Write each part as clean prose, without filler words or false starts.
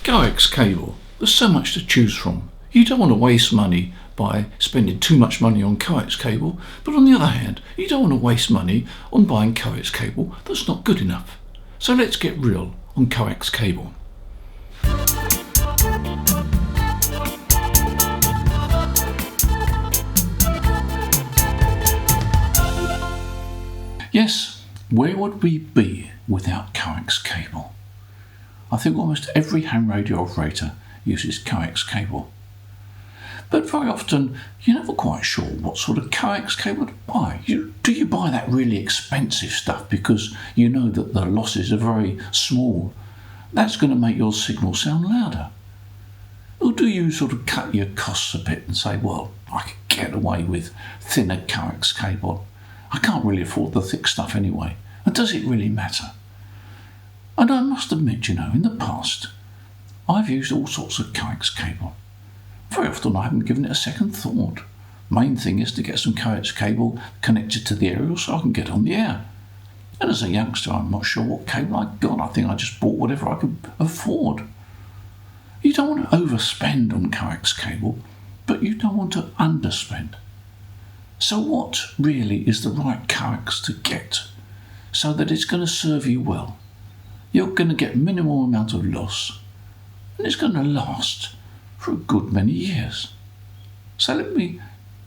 Coax cable. There's so much to choose from. You don't want to waste money by spending too much money on coax cable, but on the other hand, you don't want to waste money on buying coax cable that's not good enough. So let's get real on coax cable. Yes, where would we be without coax cable? I think almost every ham radio operator uses coax cable. But very often you're never quite sure what sort of coax cable to buy. Do you buy that really expensive stuff because you know that the losses are very small? That's going to make your signal sound louder. Or do you sort of cut your costs a bit and say, well, I can get away with thinner coax cable. I can't really afford the thick stuff anyway. And does it really matter? And I must admit, in the past, I've used all sorts of coax cable. Very often I haven't given it a second thought. Main thing is to get some coax cable connected to the aerial so I can get on the air. And as a youngster, I'm not sure what cable I got. I think I just bought whatever I could afford. You don't want to overspend on coax cable, but you don't want to underspend. So what really is the right coax to get so that it's going to serve you well? You're going to get minimal amount of loss, and it's going to last for a good many years. So let me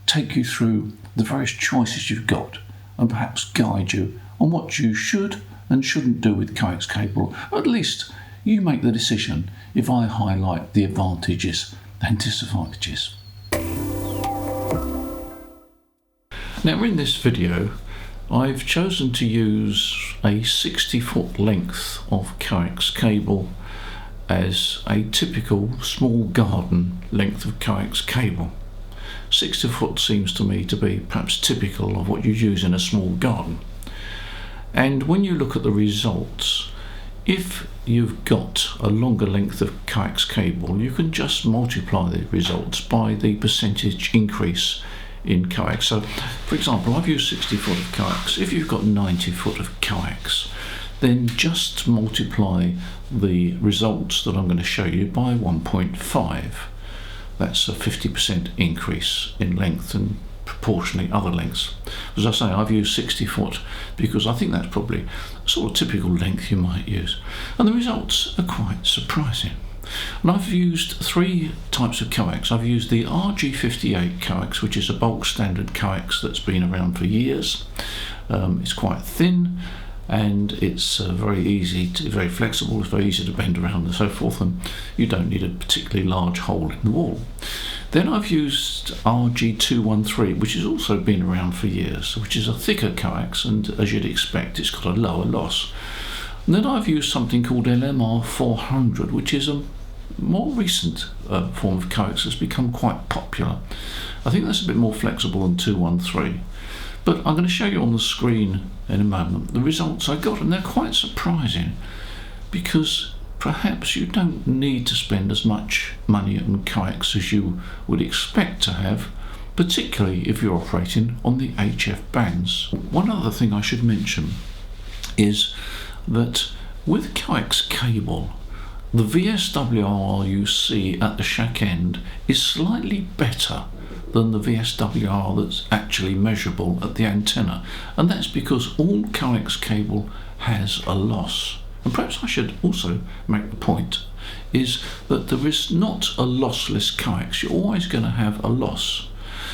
take you through the various choices you've got and perhaps guide you on what you should and shouldn't do with coax cable. Or at least you make the decision if I highlight the advantages and disadvantages. Now in this video I've chosen to use a 60-foot length of coax cable as a typical small garden length of coax cable. 60 foot seems to me to be perhaps typical of what you use in a small garden. And when you look at the results, if you've got a longer length of coax cable, you can just multiply the results by the percentage increase in coax. So for example, I've used 60 foot of coax. If you've got 90 foot of coax, then just multiply the results that I'm going to show you by 1.5. That's a 50% increase in length and proportionally other lengths. As I say, I've used 60 foot because I think that's probably a sort of typical length you might use. And the results are quite surprising. And I've used three types of coax. I've used the RG58 coax, which is a bulk standard coax that's been around for years. It's quite thin and it's very flexible, it's very easy to bend around and so forth, and you don't need a particularly large hole in the wall. Then I've used RG213, which has also been around for years, which is a thicker coax, and as you'd expect, it's got a lower loss. And then I've used something called LMR-400, which is a more recent form of coax that's become quite popular. I think that's a bit more flexible than 213. But I'm going to show you on the screen in a moment the results I got, and they're quite surprising because perhaps you don't need to spend as much money on coax as you would expect to have, particularly if you're operating on the HF bands. One other thing I should mention is that with coax cable, the VSWR you see at the shack end is slightly better than the VSWR that's actually measurable at the antenna, and that's because all coax cable has a loss. And perhaps I should also make the point is that there is not a lossless coax. You're always going to have a loss.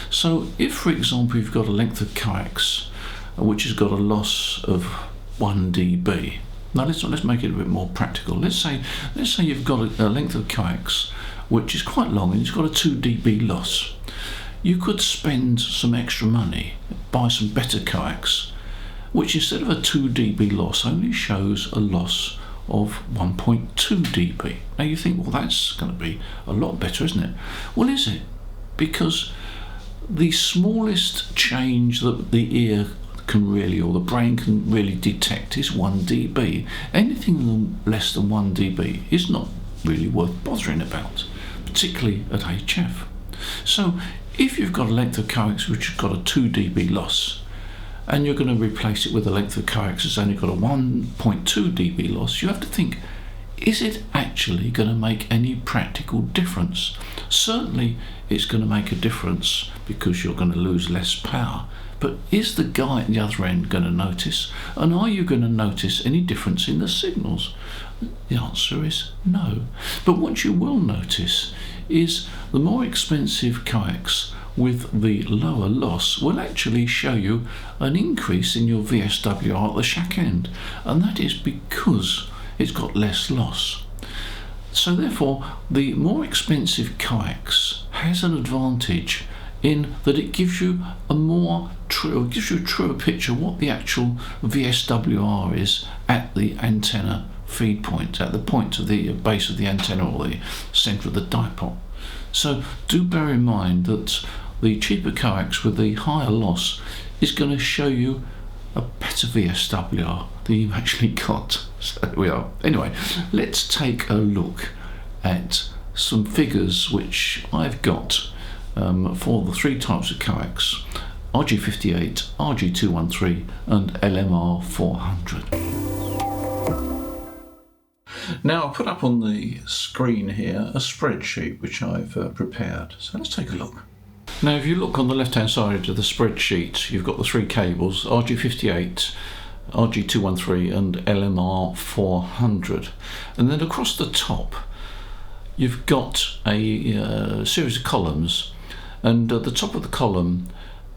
So if, for example, you've got a length of coax which has got a loss of 1 dB. Now let's make it a bit more practical. Let's say you've got a length of coax which is quite long and it's got a 2 dB loss. You could spend some extra money, buy some better coax, which instead of a 2 dB loss only shows a loss of 1.2 dB. Now you think, well, that's going to be a lot better, isn't it? Well, is it? Because the smallest change that the ear can really, or the brain can really detect is 1 dB. Anything less than 1 dB is not really worth bothering about, particularly at HF. So if you've got a length of coax which has got a 2 dB loss, and you're going to replace it with a length of coax that's only got a 1.2 dB loss, you have to think, is it actually going to make any practical difference? Certainly it's going to make a difference because you're going to lose less power, but is the guy at the other end going to notice? And are you going to notice any difference in the signals? The answer is no. But what you will notice is the more expensive coax with the lower loss will actually show you an increase in your VSWR at the shack end, and that is because it's got less loss. So therefore the more expensive coax has an advantage in that it gives you a truer picture of what the actual VSWR is at the antenna feed point, at the point of the base of the antenna or the centre of the dipole. So do bear in mind that the cheaper coax with the higher loss is going to show you a better VSWR than you've actually got. So there we are. Anyway, let's take a look at some figures which I've got for the three types of coax: RG58, RG213 and LMR-400. Now I'll put up on the screen here a spreadsheet which I've prepared. So let's take a look. Now if you look on the left hand side of the spreadsheet, you've got the three cables: RG58, RG213 and LMR-400. And then across the top you've got a series of columns, and at the top of the column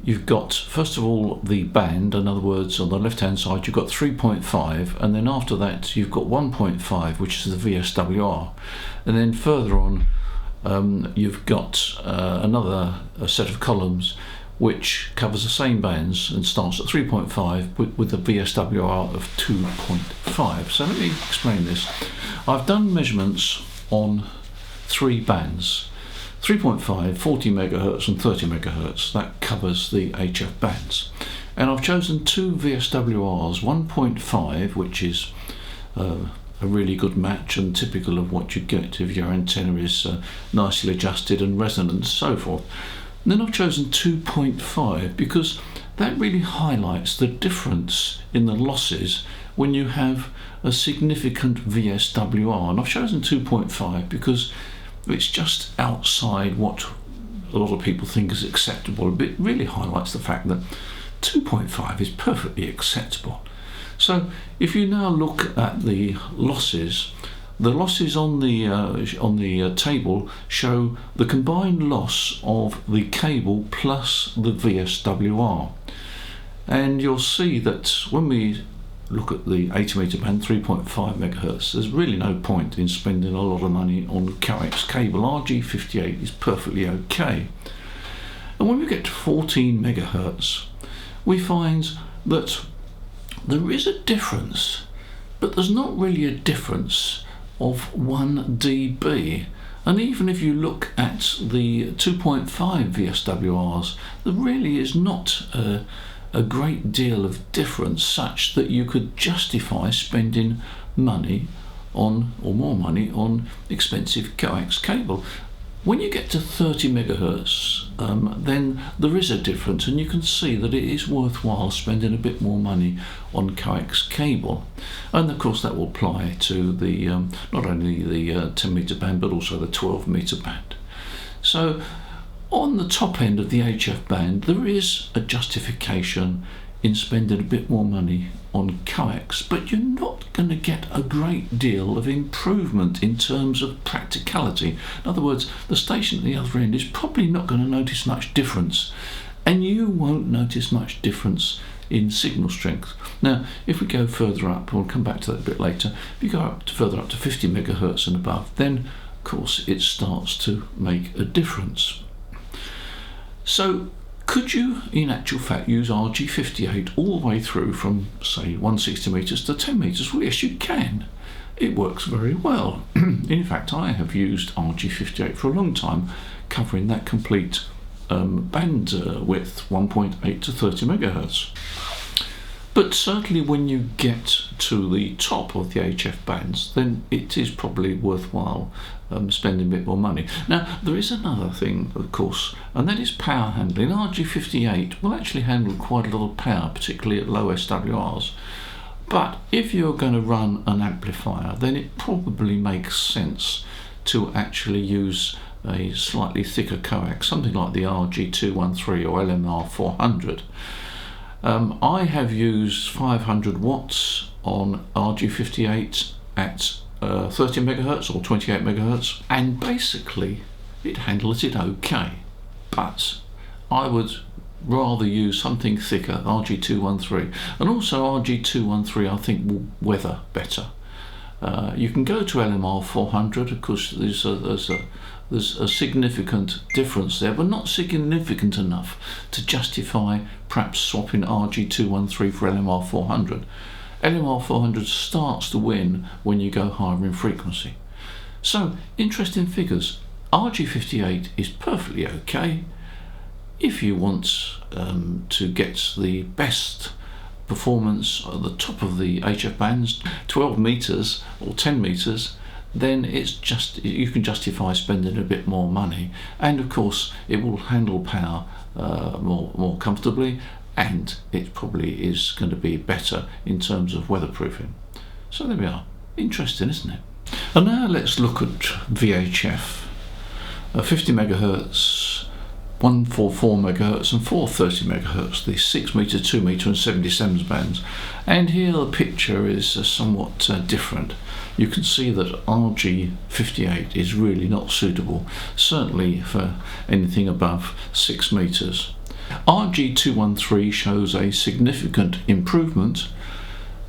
you've got, first of all, the band. In other words, on the left hand side you've got 3.5, and then after that you've got 1.5, which is the VSWR, and then further on you've got another set of columns which covers the same bands and starts at 3.5 with a VSWR of 2.5. So let me explain this. I've done measurements on three bands: 3.5, 40 megahertz and 30 megahertz. That covers the HF bands. And I've chosen two VSWRs, 1.5, which is a really good match and typical of what you get if your antenna is nicely adjusted and resonant and so forth. And then I've chosen 2.5 because that really highlights the difference in the losses when you have a significant VSWR. And I've chosen 2.5 because it's just outside what a lot of people think is acceptable. It really highlights the fact that 2.5 is perfectly acceptable. So if you now look at the losses on the table show the combined loss of the cable plus the VSWR, and you'll see that when we look at the 80 meter band, 3.5 megahertz, there's really no point in spending a lot of money on coax cable. RG58 is perfectly okay. And when we get to 14 megahertz, we find that there is a difference, but there's not really a difference of 1 dB. And even if you look at the 2.5 VSWRs, there really is not a great deal of difference such that you could justify spending money on, or more money on, expensive coax cable. When you get to 30 megahertz, then there is a difference, and you can see that it is worthwhile spending a bit more money on coax cable. And of course that will apply to the not only the 10 meter band but also the 12 meter band. So on the top end of the HF band there is a justification in spending a bit more money on coax, but you're not going to get a great deal of improvement in terms of practicality. In other words, the station at the other end is probably not going to notice much difference, and you won't notice much difference in signal strength. Now if we go further up, we'll come back to that a bit later, if you go further up to 50 megahertz and above, then of course it starts to make a difference. So could you in actual fact use RG58 all the way through from say 160 meters to 10 meters? Well, yes, you can. It works very well. In fact, I have used RG58 for a long time, covering that complete band width, 1.8 to 30 megahertz. But certainly when you get to the top of the HF bands, then it is probably worthwhile spending a bit more money. Now there is another thing, of course, and that is power handling. RG58 will actually handle quite a lot of power, particularly at low SWRs, But if you're going to run an amplifier, then it probably makes sense to actually use a slightly thicker coax, something like the RG213 or LMR-400. I have used 500 watts on RG58 at 30 megahertz or 28 megahertz, and basically it handles it okay. But I would rather use something thicker, RG213, and also RG213 I think will weather better. You can go to LMR-400, of course. There's a significant difference there, but not significant enough to justify perhaps swapping RG213 for LMR-400. LMR-400 starts to win when you go higher in frequency. So, interesting figures. RG58 is perfectly okay. If you want to get the best performance at the top of the HF bands, 12 meters or 10 meters, then it's just, you can justify spending a bit more money, and of course it will handle power more comfortably, and it probably is going to be better in terms of weatherproofing. So there we are. Interesting, isn't it? And now let's look at VHF. 50 megahertz, 144 megahertz and 430 megahertz, the 6 meter, 2 meter and 77 bands. And here the picture is somewhat different. You can see that RG58 is really not suitable, certainly for anything above 6 meters. RG213 shows a significant improvement,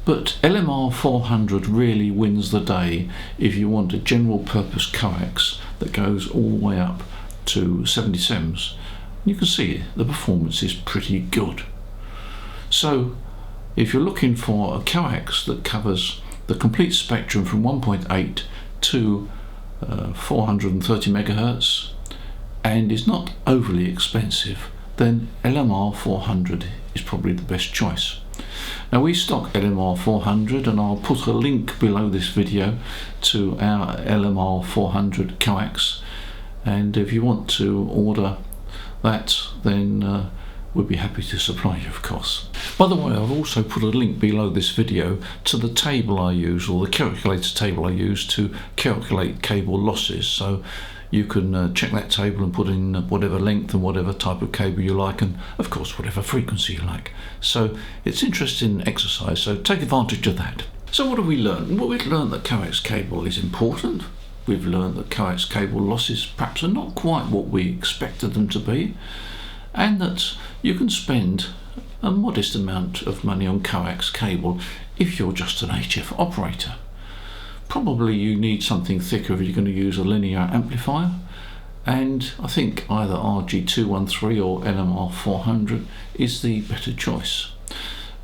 but LMR-400 really wins the day if you want a general purpose coax that goes all the way up to 77s. You can see the performance is pretty good. So if you're looking for a coax that covers the complete spectrum from 1.8 to 430 megahertz and is not overly expensive, then LMR-400 is probably the best choice. Now we stock LMR-400, and I'll put a link below this video to our LMR-400 coax, and if you want to order that, then we'd be happy to supply you, of course. By the way, I've also put a link below this video to the table I use, or the calculator table I use to calculate cable losses, so you can check that table and put in whatever length and whatever type of cable you like, and of course whatever frequency you like. So it's interesting exercise, so take advantage of that. So what have we learned? Well, we've learned that coax cable is important. We've learned that coax cable losses perhaps are not quite what we expected them to be, and that you can spend a modest amount of money on coax cable if you're just an HF operator. Probably you need something thicker if you're going to use a linear amplifier, and I think either RG213 or LMR-400 is the better choice.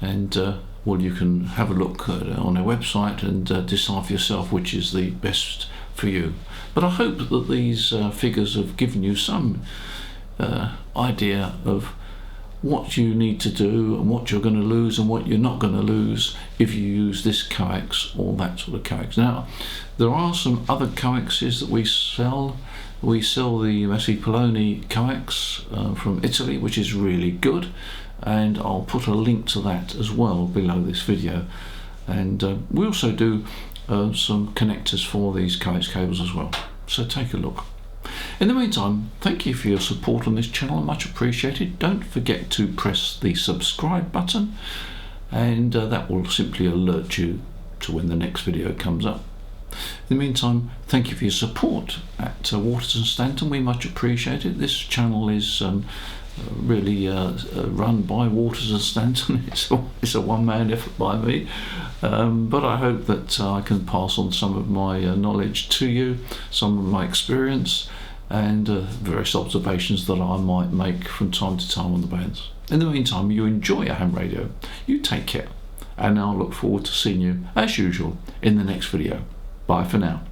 And well, you can have a look on our website and decide for yourself which is the best for you. But I hope that these figures have given you some idea of what you need to do and what you're going to lose and what you're not going to lose if you use this coax or that sort of coax. Now, there are some other coaxes that we sell. We sell the Messi Paoloni coax from Italy, which is really good, and I'll put a link to that as well below this video. And we also do some connectors for these coax cables as well, so take a look. In the meantime, thank you for your support on this channel, much appreciated. Don't forget to press the subscribe button, and that will simply alert you to when the next video comes up. In the meantime, thank you for your support at Waters and Stanton. We much appreciate it. This channel is really run by Waters and Stanton. It's a one-man effort by me, but I hope that I can pass on some of my knowledge to you, some of my experience, and various observations that I might make from time to time on the bands. In the meantime, you enjoy your ham radio, you take care, and I'll look forward to seeing you as usual in the next video. Bye for now.